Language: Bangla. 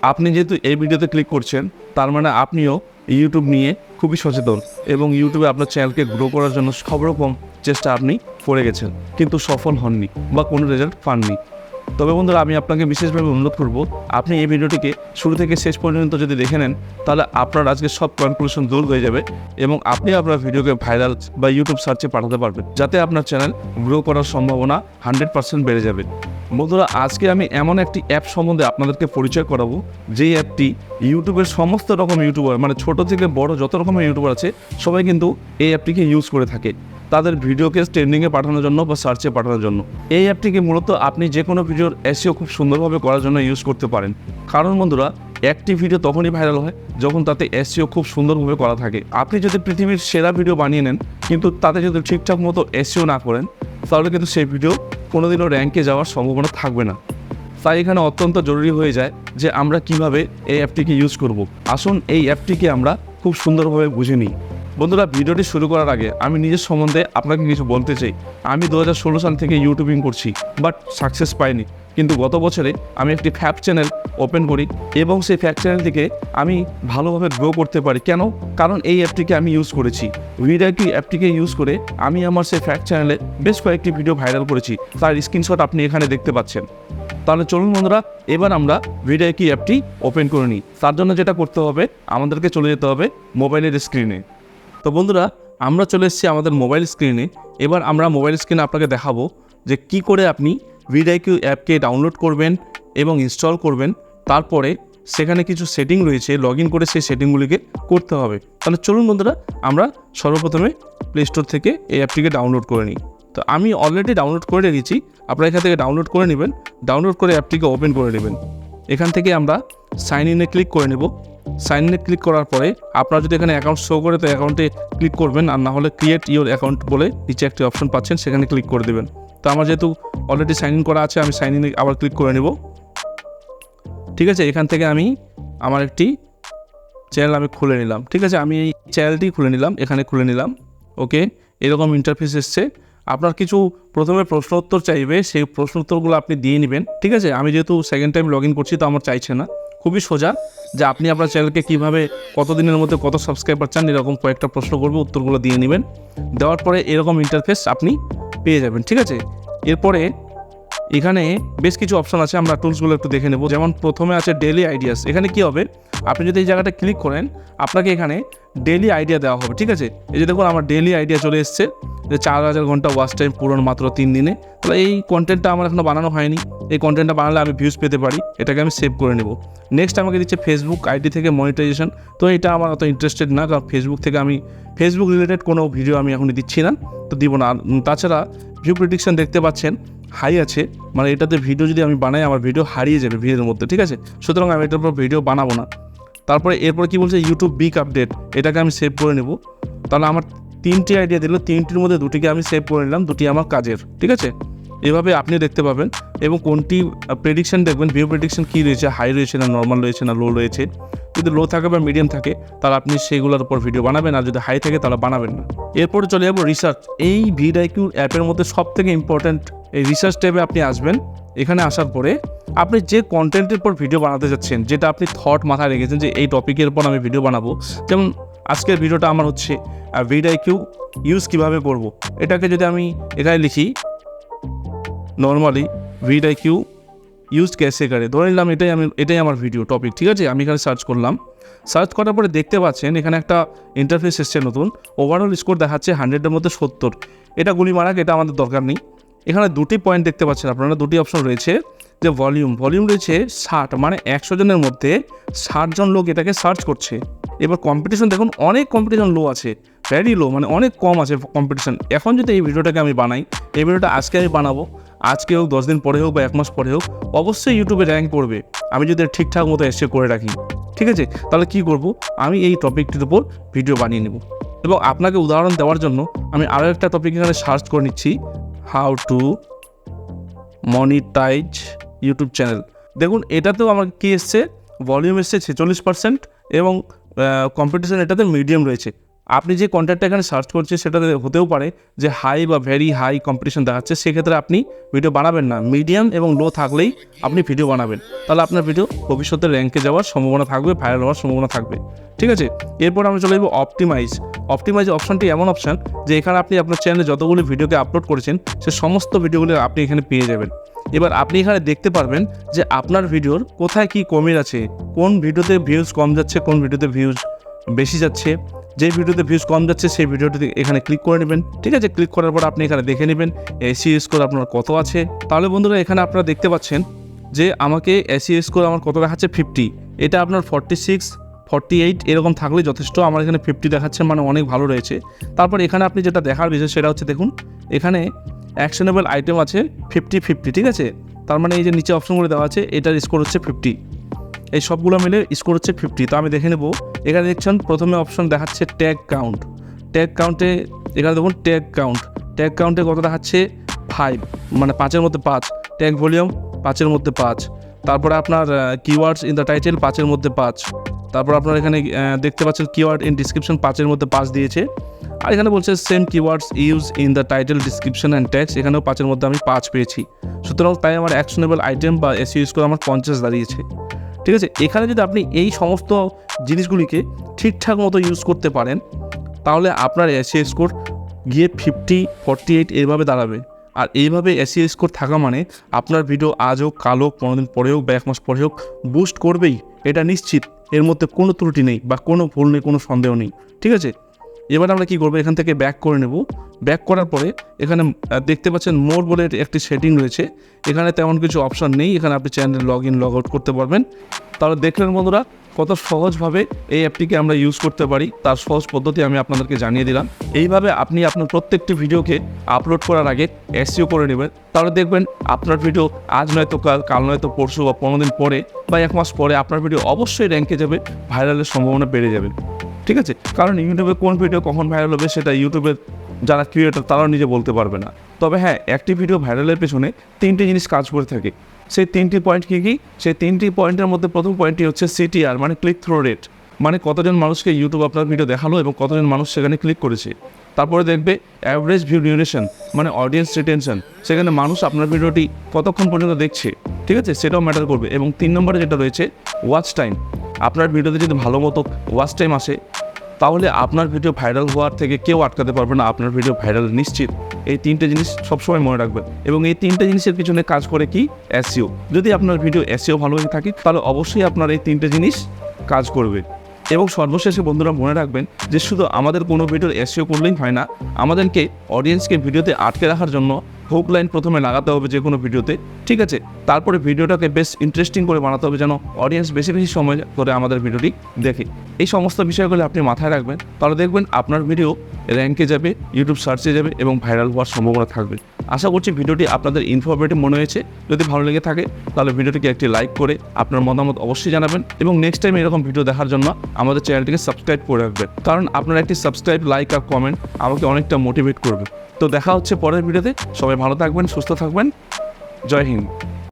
আপনি যেহেতু এই ভিডিওতে ক্লিক করছেন, তার মানে আপনিও ইউটিউব নিয়ে খুবই সচেতন এবং ইউটিউবে আপনার চ্যানেলকে গ্রো করার জন্য সব রকম চেষ্টা আপনি করে গেছেন, কিন্তু সফল হননি বা কোনো রেজাল্ট পাননি। তবে বন্ধুরা, আমি আপনাকে বিশেষভাবে অনুরোধ করব, আপনি এই ভিডিওটিকে শুরু থেকে শেষ পর্যন্ত যদি দেখে নেন, তাহলে আপনার আজকে সব কনক্লুশন দূর হয়ে যাবে এবং আপনি আপনার ভিডিওকে ভাইরাল বা ইউটিউব সার্চে পাঠাতে পারবেন, যাতে আপনার চ্যানেল গ্রো করার সম্ভাবনা 100% বেড়ে যাবে। বন্ধুরা, আজকে আমি এমন একটি অ্যাপ সম্বন্ধে আপনাদেরকে পরিচয় করাবো, যেই অ্যাপটি ইউটিউবের সমস্ত রকম ইউটিউবার, মানে ছোট থেকে বড় যত রকমের ইউটিউবার আছে, সবাই কিন্তু এই অ্যাপটিকে ইউজ করে থাকে তাদের ভিডিওকে ট্রেন্ডিংয়ে পাঠানোর জন্য বা সার্চে পাঠানোর জন্য। এই অ্যাপটিকে মূলত আপনি যে কোনো ভিডিওর এসইও খুব সুন্দরভাবে করার জন্য ইউজ করতে পারেন। কারণ বন্ধুরা, একটি ভিডিও তখনই ভাইরাল হয় যখন তাতে এসইও খুব সুন্দরভাবে করা থাকে। আপনি যদি পৃথিবীর সেরা ভিডিও বানিয়ে নেন, কিন্তু তাতে যদি ঠিকঠাক মতো এসইও না করেন, তাহলে কিন্তু সেই ভিডিও কোনোদিনও র্যাঙ্কে যাওয়ার সম্ভাবনা থাকবে না। তাই এখানে অত্যন্ত জরুরি হয়ে যায় যে আমরা কিভাবে এই অ্যাপটিকে ইউজ করব। আসুন এই অ্যাপটিকে আমরা খুব সুন্দরভাবে বুঝে নিই। বন্ধুরা, ভিডিওটি শুরু করার আগে আমি নিজের সম্বন্ধে আপনাকে কিছু বলতে চাই। আমি 2016 সাল থেকে ইউটিউবিং করছি, বাট সাকসেস পাইনি। কিন্তু গত বছরে আমি একটি ফ্যাক্ট চ্যানেল ওপেন করি এবং সেই ফ্যাক্ট চ্যানেল থেকে আমি ভালোভাবে গ্রো করতে পারি। কেন? কারণ এই অ্যাপটিকে আমি ইউজ করেছি। ভিডিক অ্যাপটিকে ইউজ করে আমি আমার সেই ফ্যাক্ট চ্যানেলে বেশ কয়েকটি ভিডিও ভাইরাল করেছি, তার স্ক্রিনশট আপনি এখানে দেখতে পাচ্ছেন। তাহলে চলুন বন্ধুরা, এবার আমরা ভিডিক অ্যাপটি ওপেন করে নিই। তার জন্য যেটা করতে হবে, আমাদেরকে চলে যেতে হবে মোবাইলের স্ক্রিনে। তো বন্ধুরা, আমরা চলে এসেছি আমাদের মোবাইল স্ক্রিনে। এবার আমরা মোবাইল স্ক্রিনে আপনাকে দেখাবো যে কি করে আপনি ভিডিক অ্যাপকে ডাউনলোড করবেন এবং ইনস্টল করবেন। তারপরে সেখানে কিছু সেটিং রয়েছে, লগ ইন করে সেই সেটিংগুলিকে করতে হবে। তাহলে চলুন বন্ধুরা, আমরা সর্বপ্রথমে প্লে স্টোর থেকে এই অ্যাপটিকে ডাউনলোড করে নিই। তো আমি অলরেডি ডাউনলোড করে রেখেছি, আপনারা এখান থেকে ডাউনলোড করে নেবেন। ডাউনলোড করে অ্যাপটিকে ওপেন করে নেবেন। এখান থেকে আমরা সাইন ইনে ক্লিক করে নেব। সাইন ইনে ক্লিক করার পরে আপনারা যদি এখানে অ্যাকাউন্ট শো করে, তো অ্যাকাউন্টে ক্লিক করবেন, আর না হলে ক্রিয়েট ইউর অ্যাকাউন্ট বলে নিচে একটি অপশন পাচ্ছেন, সেখানে ক্লিক করে দেবেন। তো আমার যেহেতু অলরেডি সাইন ইন করা আছে, আমি সাইন ইনে আবার ক্লিক করে নেব। ঠিক আছে, এখান থেকে আমি আমার একটি চ্যানেল আমি খুলে নিলাম। ঠিক আছে, আমি এই চ্যানেলটি খুলে নিলাম, এখানে খুলে নিলাম। ওকে, এরকম ইন্টারফেস এসছে। আপনার কিছু প্রথমে প্রশ্ন উত্তর চাইবে, সেই প্রশ্ন উত্তরগুলো আপনি দিয়ে নেবেন। ঠিক আছে, আমি যেহেতু সেকেন্ড টাইম লগ ইন করছি, তো আমার চাইছে না। খুবই সোজা যে আপনি আপনার চ্যানেলকে কীভাবে কতদিনের মধ্যে কত সাবস্ক্রাইবার চান, এরকম কয়েকটা প্রশ্ন করবে, উত্তরগুলো দিয়ে নেবেন। দেওয়ার পরে এরকম ইন্টারফেস আপনি পেয়ে যাবেন। ঠিক আছে, এরপরে এখানে বেশ কিছু অপশন আছে, আমরা টুলসগুলো একটু দেখে নেব। যেমন প্রথমে আছে ডেইলি আইডিয়াস। এখানে কি হবে, আপনি যদি এই জায়গাটা ক্লিক করেন, আপনাকে এখানে ডেইলি আইডিয়া দেওয়া হবে। ঠিক আছে, এই যে দেখুন আমার ডেইলি আইডিয়া চলে এসছে যে 4000 ঘন্টা ওয়াচ টাইম পূরণ মাত্র 3 দিনে। তাহলে এই কন্টেন্টটা আমার এখনো বানানো হয়নি। এই কন্টেন্টটা বানালে আমি ভিউজ পেতে পারি, এটাকে আমি সেভ করে নেব। নেক্সট আমাকে দিচ্ছে ফেসবুক আইডি থেকে মনিটাইজেশন। তো এটা আমার অত ইন্টারেস্টেড না, কারণ ফেসবুক থেকে আমি ফেসবুক রিলেটেড কোনো ভিডিও আমি এখনই দিচ্ছি না, তো দিব না। তাছাড়া ভিউ প্রেডিকশন দেখতে পাচ্ছেন হাই আছে, মানে এটাতে ভিডিও যদি আমি বানাই, আমার ভিডিও হারিয়ে যাবে ভিডিওর মধ্যে। ঠিক আছে, সুতরাং আমি এটার উপর ভিডিও বানাবো না। তারপরে এরপরে কি বলছে, ইউটিউব বিগ আপডেট, এটাকে আমি সেভ করে নেব। তাহলে আমার 3টি আইডিয়া দিল, 3টির মধ্যে 2টিকে আমি সেভ করে নিলাম, 2টি আমার কাজের। ঠিক আছে, এভাবে আপনি দেখতে পাবেন এবং কোনটি প্রেডিকশন দেখবেন, ভিউ প্রেডিকশন কী রয়েছে, হাই রয়েছে না নর্মাল রয়েছে না লো রয়েছে। যদি লো থাকে বা মিডিয়াম থাকে, তাহলে আপনি সেইগুলোর উপর ভিডিও বানাবেন, আর যদি হাই থাকে তাহলে বানাবেন না। এরপরে চলে যাবো রিসার্চ। এই ভিডিক অ্যাপের মধ্যে সবথেকে ইম্পর্ট্যান্ট এই রিসার্চ ট্যাবে আপনি আসবেন। এখানে আসার পরে আপনি যে কন্টেন্টের পর ভিডিও বানাতে যাচ্ছেন, যেটা আপনি থট মাথায় রেখেছেন যে এই টপিকের পর আমি ভিডিও বানাবো, যেমন আজকের ভিডিওটা আমার হচ্ছে ভিডিক ইউজ কীভাবে করব। এটাকে যদি আমি এখানে লিখি নর্মালি ভিডিক ইউজ কাise কারে, ধরে নিলাম এটাই আমার ভিডিও টপিক। ঠিক আছে, আমি এখানে সার্চ করলাম। সার্চ করার পরে দেখতে পাচ্ছেন এখানে একটা ইন্টারফেস এসছে নতুন। ওভারঅল স্কোর দেখাচ্ছে 100-এর মধ্যে 70। এটা গুলি মারাক, এটা আমাদের দরকার নেই। এখানে 2টি পয়েন্ট দেখতে পাচ্ছেন আপনারা, 2টি অপশন রয়েছে। যে ভলিউম রয়েছে 60, মানে 100 জনের মধ্যে 60 জন লোক এটাকে সার্চ করছে। এবার কম্পিটিশন দেখুন, অনেক কম্পিটিশন লো আছে, ভ্যারি লো, মানে অনেক কম আছে কম্পিটিশন। এখন যদি এই ভিডিওটাকে আমি বানাই, এই ভিডিওটা আজকে আমি বানাবো, আজকে হোক, 10 দিন পরে হোক বা 1 মাস পরে হোক, অবশ্যই ইউটিউবে র্যাঙ্ক করবে, আমি যদি ঠিকঠাক মতো এসে করে রাখি। ঠিক আছে, তাহলে কি করব, আমি এই টপিকটির উপর ভিডিও বানিয়ে নেব। এবং আপনাকে উদাহরণ দেওয়ার জন্য আমি আরও একটা টপিক এখানে সার্চ করে নিচ্ছি, how to monetize YouTube channel. দেখুন এটাতেও আমার কী এসছে, ভলিউম এসছে 46% এবং কম্পিটিশন এটাতে মিডিয়াম রয়েছে। আপনি যে কন্টেন্টটা এখানে সার্চ করছেন সেটাতে হতেও পারে যে হাই বা ভেরি হাই কম্পিটিশন দেখাচ্ছে, সেক্ষেত্রে আপনি ভিডিও বানাবেন না, মিডিয়াম এবং লো থাকলেই আপনি ভিডিও বানাবেন, তাহলে আপনার ভিডিও ভবিষ্যতে র্যাঙ্কে যাওয়ার সম্ভাবনা থাকবে, ভাইরাল হওয়ার সম্ভাবনা থাকবে। ঠিক আছে, এরপর আমরা চলে যাবো অপটিমাইজ অপশানটি এমন অপশান যে এখানে আপনি আপনার চ্যানেলে যতগুলো ভিডিওকে আপলোড করেছেন সে সমস্ত ভিডিওগুলো আপনি এখানে পেয়ে যাবেন। এবার আপনি এখানে দেখতে পারবেন যে আপনার ভিডিওর কোথায় কি কমে আছে, কোন ভিডিওতে ভিউজ কম যাচ্ছে, কোন ভিডিওতে ভিউজ বেশি যাচ্ছে। যে ভিডিওতে ভিউজ কম যাচ্ছে সেই ভিডিওটি এখানে ক্লিক করে নেবেন। ঠিক আছে, ক্লিক করার পর আপনি এখানে দেখে নেবেন এসইও স্কোর আপনার কত আছে। তাহলে বন্ধুরা এখানে আপনারা দেখতে পাচ্ছেন যে আমাকে এসইও স্কোর আমার কত দেখাচ্ছে 50, এটা আপনার 46 48 এরকম থাকলে যথেষ্ট। আমার এখানে 50 দেখাচ্ছে, মানে অনেক ভালো রয়েছে। তারপর এখানে আপনি যেটা দেখার বিষয় সেটা হচ্ছে দেখুন এখানে অ্যাকশনেবল আইটেম আছে 50-50। ঠিক আছে, তার মানে এই যে নিচে অপশনগুলো দেওয়া আছে এটার স্কোর হচ্ছে 50, এই সবগুলো মিলে স্কোর হচ্ছে 50। তো আমি দেখে নেব, এখানে দেখছেন প্রথমে অপশন দেখাচ্ছে ট্যাগ কাউন্টে এখানে দেখুন ট্যাগ কাউন্টে কত দেখাচ্ছে 5, মানে 5-এর মধ্যে 5। ট্যাগ ভলিউম 5-এর মধ্যে 5। তারপরে আপনার কিওয়ার্ডস ইন দ্য টাইটেল 5-এর মধ্যে 5। তারপর আপনার এখানে দেখতে পাচ্ছেন কিওয়ার্ড ইন ডিসক্রিপশন 5-এর মধ্যে 5 দিয়েছে। আর এখানে বলছে same keywords use in the title description and tags, এখানেও 5-এর মধ্যে আমি 5 পেয়েছি। সুতরাং তাই আমার অ্যাকশনেবল আইটেম বা এসইও স্কোর আমার 50 দাঁড়িয়েছে। ঠিক আছে, এখানে যদি আপনি এই সমস্ত জিনিসগুলিকে ঠিকঠাক মতো ইউজ করতে পারেন তাহলে আপনার এসইও স্কোর গিয়ে 50 48 এইভাবে দাঁড়াবে। আর এইভাবে এসইও স্কোর থাকা মানে আপনার ভিডিও আজ হোক কাল হোক 15 দিন পরে হোক বা 1 মাস পরে হোক বুস্ট করবেই, এটা নিশ্চিত, এর মধ্যে কোনো ত্রুটি নেই বা কোনো ভুল নেই, কোনো সন্দেহ নেই। ঠিক আছে, এবার আমরা কী করবো, এখান থেকে ব্যাক করে নেব। ব্যাক করার পরে এখানে দেখতে পাচ্ছেন মোর বলে একটি সেটিং রয়েছে, এখানে তেমন কিছু অপশান নেই, এখানে আপনি চ্যানেলে লগ ইন লগ আউট করতে পারবেন। তাহলে দেখলেন বন্ধুরা কত সহজভাবে এই অ্যাপটিকে আমরা ইউজ করতে পারি, তার সহজ পদ্ধতি আমি আপনাদেরকে জানিয়ে দিলাম। এইভাবে আপনি আপনার প্রত্যেকটি ভিডিওকে আপলোড করার আগে এসইও করে নেবেন, তাহলে দেখবেন আপনার ভিডিও আজ নয়তো কাল নয়তো পরশু বা 15 দিন পরে বা 1 মাস পরে আপনার ভিডিও অবশ্যই র্যাঙ্কে যাবে, ভাইরালের সম্ভাবনা বেড়ে যাবে। ঠিক আছে, কারণ ইউটিউবে কোন ভিডিও কখন ভাইরাল হবে সেটা ইউটিউবের যারা ক্রিয়েটর তারাও নিজে বলতে পারবে না। তবে হ্যাঁ, একটি ভিডিও ভাইরালের পেছনে 3টি জিনিস কাজ করে থাকে। সেই 3টি পয়েন্ট কী? সেই 3টি পয়েন্টের মধ্যে প্রথম পয়েন্টটি হচ্ছে সিটিআর, মানে ক্লিক থ্রু রেট, মানে কতজন মানুষকে ইউটিউব আপনার ভিডিও দেখালো এবং কতজন মানুষ সেখানে ক্লিক করেছে। তারপরে দেখবে অ্যাভারেজ ভিউ ডিউরেশন, মানে অডিয়েন্স রিটেনশন, সেখানে মানুষ আপনার ভিডিওটি কতক্ষণ পর্যন্ত দেখছে। ঠিক আছে, সেটাও ম্যাটার করবে। এবং 3 নম্বরে যেটা রয়েছে ওয়াচ টাইম, আপনার ভিডিওতে যদি ভালো মতো ওয়াচ টাইম আসে তাহলে আপনার ভিডিও ভাইরাল হওয়ার থেকে কেউ আটকাতে পারবে না, আপনার ভিডিও ভাইরাল নিশ্চিত। এই 3টে জিনিস সবসময় মনে রাখবেন। এবং এই 3টে জিনিসের পিছনে কাজ করে কি এসইও। যদি আপনার ভিডিও এসইও ভালো হয়ে থাকে তাহলে অবশ্যই আপনার এই 3টে জিনিস কাজ করবে। এবং সর্বশেষে বন্ধুরা মনে রাখবেন যে শুধু আমাদের কোনো ভিডিওর এসইও করলেই হয় না, আমাদেরকে অডিয়েন্সকে ভিডিওতে আটকে রাখার জন্য হুক লাইন প্রথমে লাগাতে হবে যে কোনো ভিডিওতে। ঠিক আছে, তারপরে ভিডিওটাকে বেশ ইন্টারেস্টিং করে বানাতে হবে যেন অডিয়েন্স বেশি বেশি সময় ধরে আমাদের ভিডিওটি দেখে। এই সমস্ত বিষয়গুলো আপনি মাথায় রাখবেন, তাহলে দেখবেন আপনার ভিডিও র্যাঙ্কে যাবে, ইউটিউব সার্চে যাবে এবং ভাইরাল হওয়ার সম্ভাবনা থাকবে। আশা করছি ভিডিওটি আপনাদের ইনফরমেটিভ মনে হয়েছে। যদি ভালো লেগে থাকে তাহলে ভিডিওটিকে একটি লাইক করে আপনার মতামত অবশ্যই জানাবেন এবং নেক্সট টাইম এরকম ভিডিও দেখার জন্য আমাদের চ্যানেলটিকে সাবস্ক্রাইব করে রাখবেন, কারণ আপনার একটি সাবস্ক্রাইব, লাইক আর কমেন্ট আমাকে অনেকটা মোটিভেট করবে। তো দেখা হচ্ছে পরের ভিডিওতে। সবাই ভালো থাকবেন, সুস্থ থাকবেন। জয় হিন্দ।